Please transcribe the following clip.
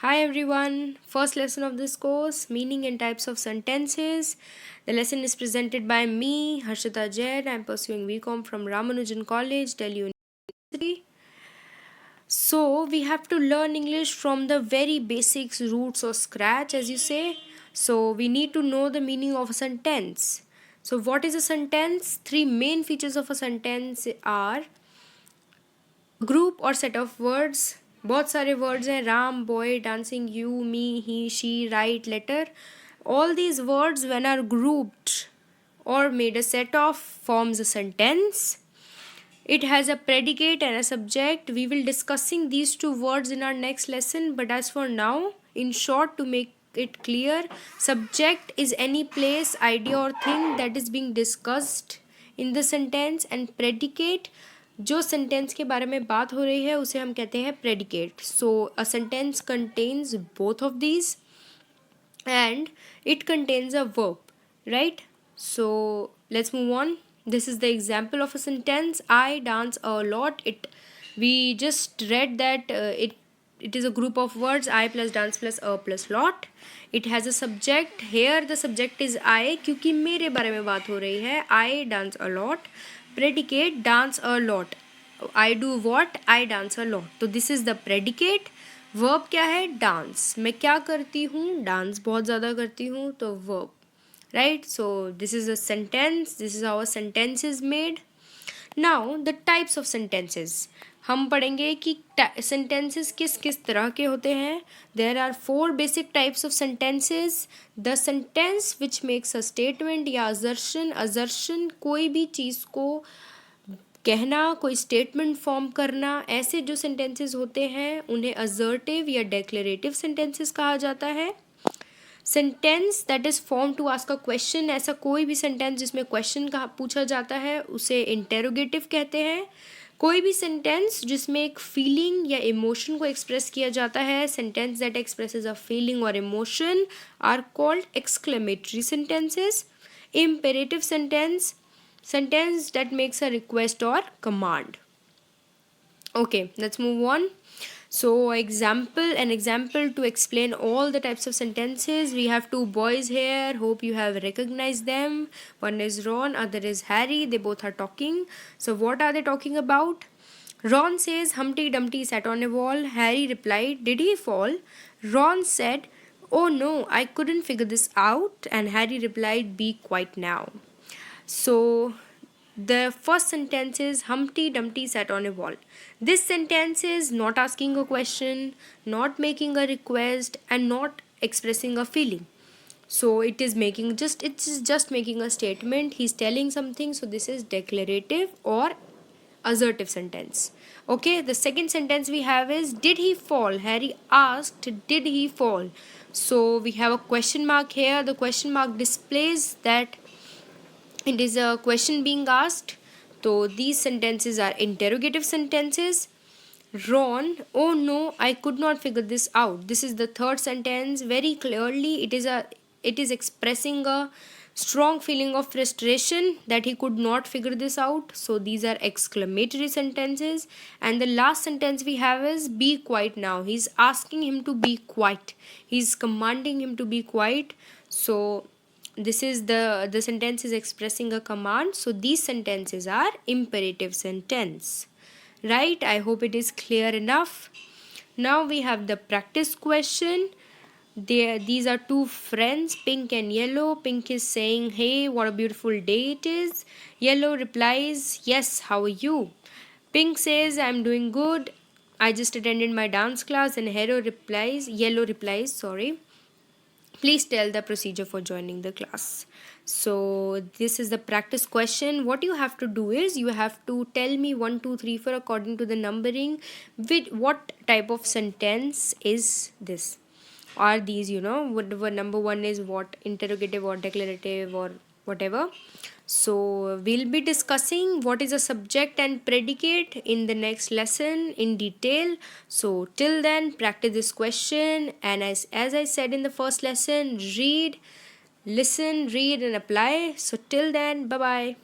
Hi everyone, first lesson of this course, meaning and types of sentences. The lesson is presented by me, Harshita Jain. I am pursuing VCom from Ramanujan College, Delhi University. So we have to learn English from the very basics, roots or scratch as you say. So we need to know the meaning of a sentence. So what is a sentence? Three main features of a sentence are group और set of words. बहुत सारे words हैं, Ram, boy, dancing, you, me, he, she, right, letter. All these words when are grouped or made a set of forms a sentence. It has a predicate and a subject. We will discussing these two words in our next lesson, but as for now, in short, to make it clear, subject is any place, idea or thing that is being discussed in the sentence, and predicate जो sentence के बारे में बात हो रही है उसे हम कहते हैं predicate. So a sentence contains both of these and it contains a verb, right? So let's move on. This is the example of a sentence. I dance a lot. We just read that it is a group of words, I plus dance plus a plus lot. It has a subject. Here the subject is I क्योंकि मेरे बारे में बात हो रही है. I dance a lot. Predicate dance a lot. I do what? I dance a lot. तो this is the predicate. Verb क्या है? डांस. मैं क्या करती हूँ? डांस बहुत ज़्यादा करती हूँ, तो verb, right? So this is a sentence. This is how a sentence is made. Now the types of sentences हम पढ़ेंगे कि सेंटेंसेस किस किस तरह के होते हैं. There are 4 basic types of sentences. The sentence which makes a statement या अजर्शन कोई भी चीज़ को कहना, कोई स्टेटमेंट फॉर्म करना, ऐसे जो सेंटेंसेस होते हैं उन्हें असर्टिव या डेक्लेरेटिव सेंटेंसेस कहा जाता है. Sentence that is form to ask a question, ऐसा कोई भी सेंटेंस जिसमें क्वेश्चन का पूछा जाता है उसे इंटेरोगेटिव कहते हैं. कोई भी सेंटेंस जिसमें एक फीलिंग या इमोशन को एक्सप्रेस किया जाता है, sentence that expresses a feeling और emotion are called exclamatory sentences. Imperative sentence that makes a request or command. Okay, let's move on. So an example to explain all the types of sentences. We have two boys here. Hope you have recognized them. One is Ron, other is Harry. They both are talking. So what are they talking about? Ron says Humpty Dumpty sat on a wall. Harry replied, did he fall? Ron said, oh no, I couldn't figure this out. And Harry replied, be quiet now. So the first sentence is Humpty Dumpty sat on a wall. This sentence is not asking a question, not making a request, and not expressing a feeling. So it's just making a statement. He's telling something. So this is declarative or assertive sentence. Okay, the second sentence we have is did he fall? Harry asked, did he fall? So we have a question mark here. The question mark displays that it is a question being asked. So these sentences are interrogative sentences. Ron, oh no, I could not figure this out. This is the third sentence. Very clearly it is expressing a strong feeling of frustration that he could not figure this out. So these are exclamatory sentences. And the last sentence we have is be quiet now. He's asking him to be quiet. He's commanding him to be quiet. So this is the sentence is expressing a command. So these sentences are imperative sentence, right? I hope it is clear enough. Now we have the practice question. These are two friends, Pink and Yellow. Pink is saying, hey, what a beautiful day it is. Yellow replies, yes, how are you? Pink says, I'm doing good, I just attended my dance class. And Yellow replies, sorry, please tell the procedure for joining the class. So this is the practice question. What you have to do is you have to tell me 1 2 3 4 according to the numbering with what type of sentence is this. Are these, what number 1 is what, interrogative or declarative or whatever. So we'll be discussing what is a subject and predicate in the next lesson in detail. So till then, practice this question, and as I said in the first lesson, read, listen, read and apply. So till then, bye bye.